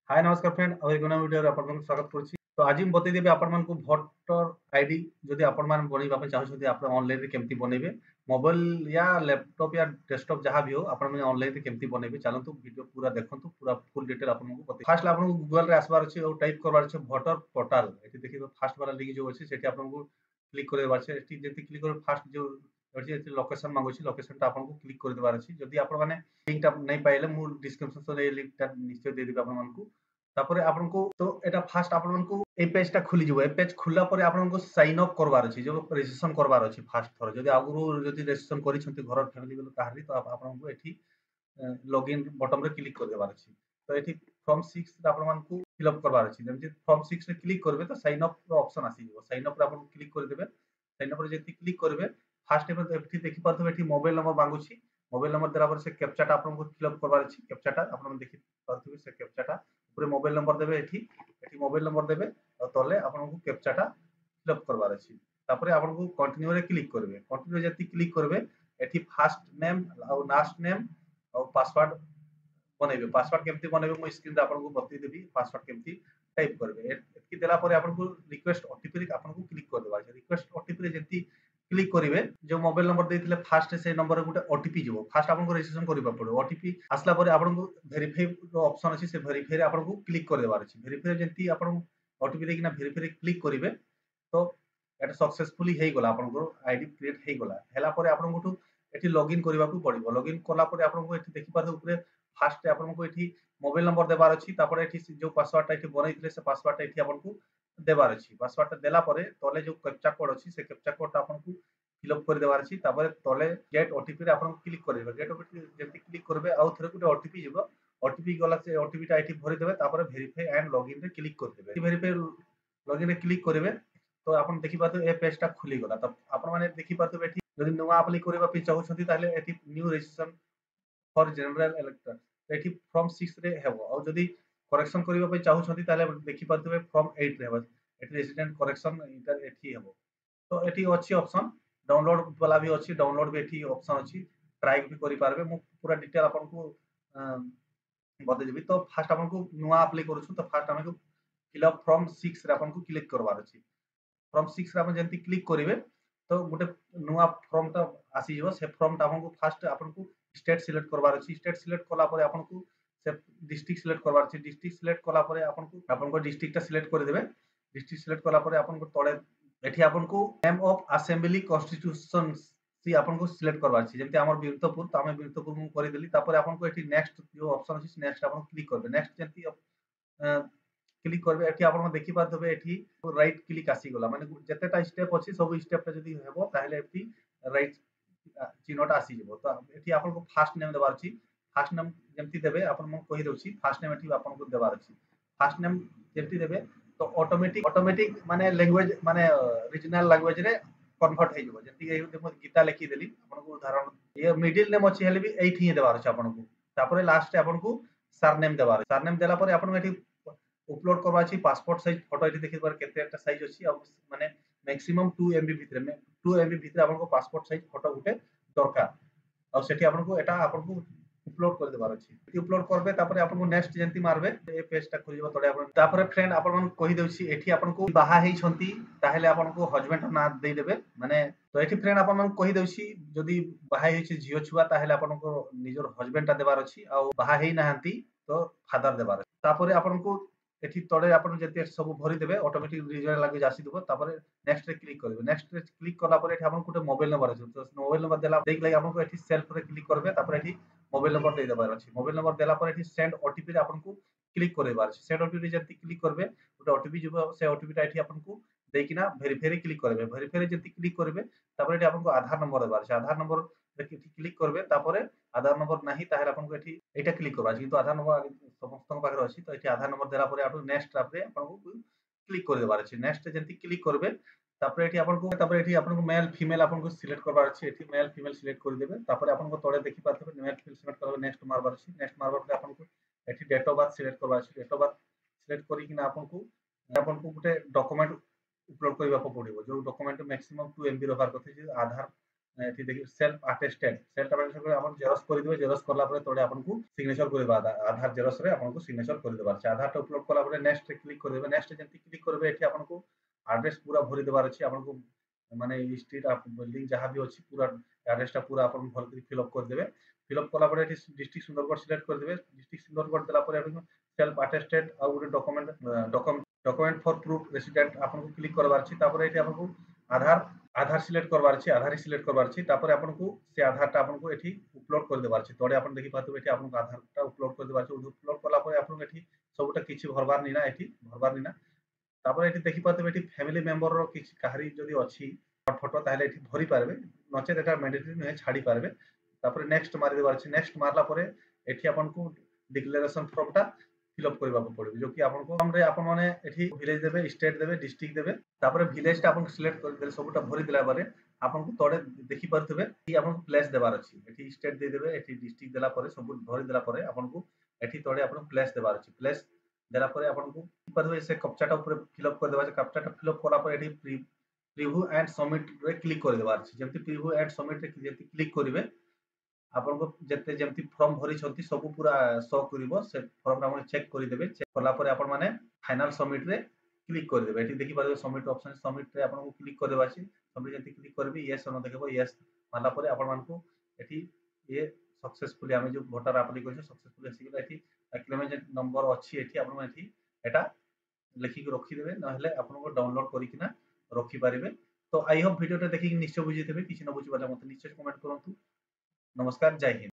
हाय नमस्कार फ्रेंड और एक नया वीडियो रे आपन मन स्वागत करछि। तो आज हम बतै देबे आपन मन को वोटर आईडी जदि आपन मन बनेबा पे चाहछथि आपन ऑनलाइन रे केमति बनेबे मोबाइल या लैपटॉप या डेस्कटॉप जहां भी हो आपन मन ऑनलाइन रे केमति बनेबे चलंतु वीडियो पूरा देखंतु पूरा फुल डिटेल आपन को बतै। फर्स्ट आपन को गूगल रे आसबार अछि और टाइप करबार अछि वोटर पोर्टल एठी देखिबे फर्स्ट वाला लिंक जो अछि सेठी आपन को क्लिक करबार अछि। एठी जति क्लिक कर फर्स्ट जो अछि एठी लोकेशन मांगु अछि लोकेशन ता आपन को क्लिक कर देबार अछि। जदि आपन माने लिंक ता नै पाइले मु डिस्क्रिप्शन रे लिंक ता निश्चय दे देबे आपन मन को। तापर आपन को तो एटा फास्ट आपन मन को ए पेज टा खुली जिवो ए पेज खुलला परे आपन को साइन अप करबार अछि जो रजिस्ट्रेशन करबार अछि फास्ट थर जदि आगुरु जदि रजिस्ट्रेशन करि छथि घर फैमिली बेलो ताहारि तो आपन को एठी लॉगिन बटन रे क्लिक कर देबार अछि। तो एठी फॉर्म 6 आपन मन को फिल अप करबार अछि जेमति फॉर्म 6 रे क्लिक करबे तो साइन अप रो ऑप्शन आसी जिवो साइन अप रे आपन क्लिक कर देबे साइन अप रे जति क्लिक करबे फास्ट एठी देखि पारथबे एठी मोबाइल नंबर मांगु छी मोबाइल नंबर देला पर से कैप्चा टा आपन को फिल अप करबार अछि कैप्चा टा आपन देखि पारथबे से कैप्चा टा पूरे मोबाइल नंबर देबे एठी मोबाइल नंबर देबे और तले आपन को कैप्चा टा फिल अप करबार अछि। तापर आपन को कंटिन्यू रे क्लिक करबे कंटिन्यू जति क्लिक करबे एठी फर्स्ट नेम और लास्ट नेम और पासवर्ड बनेबे पासवर्ड केमति बनेबे मु स्क्रीन रे आपन को बतै देबी पासवर्ड केमति टाइप करबे एतकी देला परे आपन को रिक्वेस्ट ओटीपी रे आपन को क्लिक कर देबा छै रिक्वेस्ट ओटीपी रे जति क्लिक करिवे जो मोबाइल नंबर देथिले फास्ट से नंबर गुटे ओटीपी जिवो फास्ट आपन को रजिस्ट्रेशन करबा पड़ो ओटीपी आसला परे आपन को वेरीफाई रो ऑप्शन अछि से वेरीफाई रे आपन को क्लिक कर देबार अछि वेरीफाई जति आपन ओटीपी देकिना वेरीफाई रे क्लिक करिवे तो एटा सक्सेसफुली हेई गला आपन को आईडी क्रिएट हेई गला हेला परे आपन को एठी लॉगिन करबा को पड़िबो लॉगिन कोला परे आपन को एठी देखि पारे ऊपरे फास्ट आपन को एठी मोबाइल नंबर देबार अछि तापर एठी जो पासवर्ड टा एठी बनैथिले से पासवर्ड टा एठी आपन को देबार अछि पासवर्ड टा देला परे तले जो कैप्चा कोड अछि से कैप्चा कोड टा आपन को फिल अप कर देबार अछि तापर तले गेट ओटीपी रे आपन क्लिक करबे गेट ओटीपी जति क्लिक करबे आ थरे गुटे ओटीपी जिवो ओटीपी गला से ओटीपी टा एठी भरि देबे तापर वेरीफाई एंड लॉगिन रे क्लिक कर देबे वेरीफाई लॉगिन रे क्लिक करबे तो आपन देखि पाते ए पेज टा खुली गला तब आपन माने देखि पाते एठी जदि नुवा अप्लाई करबा पे चाहू छथि ताले एठी न्यू रजिस्ट्रेशन फॉर जनरल इलेक्टर एठी फॉर्म 6 रे हेबो और जदि करेक्शन करबा पे चाहू छथि ताले देखि पाते फॉर्म 8 रे हेबो एठी रेजिडेंट करेक्शन इंटर एठी हेबो तो एठी अछि ऑप्शन डाउनलोड वाला भी अछि डाउनलोड भी एठी ऑप्शन अछि ट्राई भी करि पारबे मु पूरा डिटेल आपन को बते देबी तो फास्ट आपन को नुवा अप्लाई करू छु तो फास्ट हमन को फिल अप फॉर्म 6 रे आपन को क्लिक करबार अछि फॉर्म 6 रे आपन जंती क्लिक करिवे तो गुटे नुवा फॉर्म ता आसी जिवो से फॉर्म ता आपन को फास्ट आपन को स्टेट सिलेक्ट करबार अछि स्टेट सिलेक्ट कला परे आपन को से डिस्ट्रिक्ट सिलेक्ट करबार अछि डिस्ट्रिक्ट सिलेक्ट कला परे आपन को डिस्ट्रिक्ट ता सिलेक्ट कर देबे डिस्ट्रिक्ट सिलेक्ट कला परे आपन को तळे एठी आपन को नेम ऑफ असेंबली कॉन्स्टिट्यूशन सी आपन को सिलेक्ट करबार अछि जेमति हमर बीरतपुर त हम बीरतपुर मु करि देली तापर आपन को एठी नेक्स्ट जो ऑप्शन अछि नेक्स्ट आपन क्लिक करबे नेक्स्ट जंती क्लिक करबे एठी आपन देखि पाथबे एठी राइट क्लिक आसी गला माने जतेटा स्टेप अछि सब स्टेप ता जदि हेबो ताहेले एठी राइट चिन्हटा आसी जेबो तो एठी आपन को फर्स्ट नेम देबार अछि फर्स्ट नेम जेमति देबे आपन म कहि दउछि फर्स्ट नेम एठी आपन को देबार अछि फर्स्ट नेम जेमति देबे तो ऑटोमेटिक माने लैंग्वेज माने रीजनल लैंग्वेज रे कन्वर्ट हे जेबो जेमति ए देखो गीता लिखि देली आपन को उदाहरण ये मिडिल नेम अछि हेले भी एठी देबार अछि आपन को तापर लास्ट आपन को सरनेम देबार सरनेम देला पर आपन एठी अपलोड करबा अछि पासपोर्ट साइज फोटो एठी देखि पर केते एकटा साइज अछि आ माने मैक्सिमम 2 एमबी भितरे में 2 एमबी भितरे आपन को पासपोर्ट साइज फोटो गुटे दरकार और सेठी आपन को एटा आपन को अपलोड कर देबार अछि एठी अपलोड करबे तापर आपन को नेक्स्ट जेंति मारबे ए पेज टा खुलिबो तडे आपन तापर फ्रेंड आपन मन कहि देउछि एठी आपन को बाहा हेइ छंती ताहेले आपन को हस्बैंड ना दे देबे माने तो एठी फ्रेंड आपन मन कहि देउछि जदि बाहा हेइ छि जियो छुआ ताहेले आपन को निजर हस्बैंड टा देबार अछि आ बाहा हेइ नाहंती तो फादर देबार तापर आपन को एठी तडे आपन जति सब भरि देबे ऑटोमेटिक रीजनल लैंग्वेज आसी दिबो तापर नेक्स्ट रे क्लिक करबे नेक्स्ट रे क्लिक करला पर एठी आपन गुटे मोबाइल नंबर अछि तो मोबाइल नंबर देला देख लागि आपन को एठी सेल्फ रे क्लिक करबे तापर एठी मोबाइल नंबर दे देबार अछि मोबाइल नंबर देला पर एठी सेंड ओटीपी रे आपन को क्लिक करबार अछि सेंड ओटीपी जति क्लिक करबे गुटे ओटीपी जिवो से ओटीपी टा एठी आपन को देकिना वेरीफाई रे क्लिक करबे वेरीफाई रे जति क्लिक करबे तापर एठी आपन को आधार नंबर देबार अछि आधार नंबर रे क्लिक करबे तापर आधार नंबर नाही ताहेले आपन को एठी एटा क्लिक करबा अछि तो आधार नंबर समस्त पाखरे अछि तो एठी आधार नंबर देला परे आपन नेक्स्ट टैब रे आपन को क्लिक कर देबार अछि नेक्स्ट जंती क्लिक करबे तापर एठी आपन को मेल फीमेल आपन को सिलेक्ट करबार अछि एठी मेल फीमेल सिलेक्ट कर देबे तापर आपन को तळे देखि पाथबे मेल फीमेल सिलेक्ट करबे नेक्स्ट मारबार अछि नेक्स्ट मारबार परे आपन को एठी डेट ऑफ बर्थ सिलेक्ट करबार अछि डेट ऑफ बर्थ सिलेक्ट करि किना आपन को गुटे डॉक्यूमेंट अपलोड करबा को पड़िबो जो डॉक्यूमेंट मैक्सिमम 2 एमबी रहबार कथि जे आधार ଏଠି ଦେଖିବେ ସେଲ୍ଫ ଆଟେଷ୍ଟେଡ ଆପଣ ଜେରକ୍ସ କରିଦେବେ। ଜେରକ୍ସ କଲା ପରେ ତଳେ ଆପଣଙ୍କୁ ସିଗ୍ନେଚର କରିବା ଆଧାର ଜେରକ୍ସ ରେ ଆପଣଙ୍କୁ ସିଗ୍ନେଚର କରିଦେବାର ଅଛି। ଆଧାରଟା ଅପଲୋଡ କଲା ପରେ ନେକ୍ସଟ ରେ କ୍ଲିକ୍ କରିଦେବେ। ନେକ୍ସଟ ଯେମିତି କ୍ଲିକ୍ କରିବେ ଏଠି ଆପଣଙ୍କୁ ଆଡ୍ରେସ ପୁରା ଭରି ଦେବାର ଅଛି। ଆପଣଙ୍କୁ ମାନେ ଷ୍ଟ୍ରିଟ୍ ବିଲ୍ଡିଂ ଯାହା ବି ଅଛି ପୁରା ଆଡ୍ରେସଟା ପୁରା ଆପଣ ଭଲ କରି ଫିଲ୍ଅପ୍ କରିଦେବେ। ଫିଲ୍ଅପ୍ କଲା ପରେ ଏଠି ଡିଷ୍ଟ୍ରିକ୍ଟ ସୁନ୍ଦରଗଡ଼ ସିଲେକ୍ଟ କରିଦେବେ। ଡିଷ୍ଟ୍ରିକ୍ଟ ସୁନ୍ଦରଗଡ଼ ଦେଲା ପରେ ଆପଣଙ୍କୁ ସେଲ୍ଫ ଆଟେଷ୍ଟେଡ ଆଉ ଗୋଟେ ଡକୁମେଣ୍ଟ ଫର ପ୍ରୁଫ ରେସିଡେଣ୍ଟ ଆପଣଙ୍କୁ କ୍ଲିକ୍ କରିବାର ଅଛି। ତାପରେ ଏଠି ଆପଣଙ୍କୁ ଆଧାର ଆଧାର ସିଲେକ୍ଟ করবার আছে আধার সিলেক্ট করবার আছে তারপরে আপনাকে সে আধারটা আপনাকে এটি upload করে দেবার আছে তড়ে আপনি দেখি পারবে এটি আপনাকে আধারটা upload করে দেবার আছে upload কলা পরে আপনাকে এটি সবটা কিছু ভরবার নিনা এটি ভরবার নিনা তারপরে এটি দেখি পারবে এটি ফ্যামিলি মেম্বরর কিছু কাহারি যদি অছি ফটো তাহলে এটি ভরি পারবে নচেত এটা ম্যান্ডেটরি নহে ছাড়ি পারবে তারপরে নেক্সট মারি দেবার আছে নেক্সট মারলা পরে এটি আপনাকে ডিক্লারেশন ফর্মটা ফিল আপ କରିବାକୁ ପଡିବ जो कि ଆପଣଙ୍କୁ ଫର୍ମରେ ଆପଣ ମାନେ ଏଠି ଭିଲେଜ ଦେବେ ଷ୍ଟେଟ ଦେବେ ଡିଷ୍ଟ୍ରିକ୍ଟ ଦେବେ ତାପରେ ଭିଲେଜଟା ଆପଣଙ୍କୁ ସିଲେକ୍ଟ କରିଦେଲେ ସବୁଟା ଭରି ଦେଲା ପରେ ଆପଣଙ୍କୁ ତଳେ ଦେଖି ପାରୁଥିବେ କି ଆପଣଙ୍କୁ ପ୍ଲେସ ଦେବାର ଅଛି ଏଠି ଷ୍ଟେଟ ଦେଇଦେବେ ଏଠି ଡିଷ୍ଟ୍ରିକ୍ଟ ଦେଲା ପରେ ସବୁ ଭରି ଦେଲା ପରେ ଆପଣଙ୍କୁ ଏଠି ତଳେ ଆପଣଙ୍କୁ ପ୍ଲେସ ଦେବାର ଅଛି ପ୍ଲେସ ଦେଲା ପରେ ଆପଣଙ୍କୁ ପାରୁଥିବେ ସେ କପଚାଟା ଉପରେ ଫିଲ୍ ଅପ କରିଦେବା କପଚାଟା ଫିଲ୍ ଅପ କଲା ପରେ ଏଠି ପ୍ରିଭ୍ୟୁ ଆଣ୍ଡ ସବମିଟ ରେ କ୍ଲିକ୍ କରିଦେବାର ଅଛି ଯେମିତି ପ୍ରିଭ୍ୟୁ ଆଣ୍ଡ ସବମିଟ ରେ ଯେମିତି କ୍ଲିକ୍ କରିବେ ଆପଣଙ୍କୁ ଯେତେ ଯେମିତି ଫର୍ମ ଭରିଛନ୍ତି ସବୁ ପୁରା ଶୋ କରିବ ସେ ଫର୍ମଟା ଆପଣ ଚେକ୍ କରିଦେବେ ଚେକ୍ କଲା ପରେ ଆପଣ ମାନେ ଫାଇନାଲ ସବମିଟ ରେ କ୍ଲିକ୍ କରିଦେବେ ଏଠି ଦେଖିପାରିବେ ସବମିଟ ଅପସନ ସବମିଟ ରେ ଆପଣଙ୍କୁ କ୍ଲିକ୍ କରିଦେବା ଅଛି ସବମିଟ ଯେମିତି କ୍ଲିକ୍ କରିବେ ୟେସ୍ ନ ଦେଖେଇବ ୟେସ୍ ମାରିଲା ପରେ ଆପଣମାନଙ୍କୁ ଏଠି ଇଏ ସକ୍ସେସଫୁଲି ଆମେ ଯୋଉ ଭୋଟର ଆପ୍ଲାଏ କରିଛୁ ସକ୍ସେସଫୁଲି ଆସିଗଲା ଏଠି କ୍ଲେମେଣ୍ଟ ନମ୍ବର ଅଛି ଏଠି ଆପଣ ଏଠି ଏଟା ଲେଖିକି ରଖିଦେବେ ନହେଲେ ଆପଣଙ୍କୁ ଡାଉନଲୋଡ କରିକିନା ରଖିପାରିବେ ତ ଆଇ ହୋପ ଭିଡ଼ିଓଟା ଦେଖିକି ନିଶ୍ଚୟ ବୁଝିଥିବେ କିଛି ନ ବୁଝିପାରିଲେ ମୋତେ ନିଶ୍ଚୟ କମେଣ୍ଟ କରନ୍ତୁ नमस्कार जय हिंद।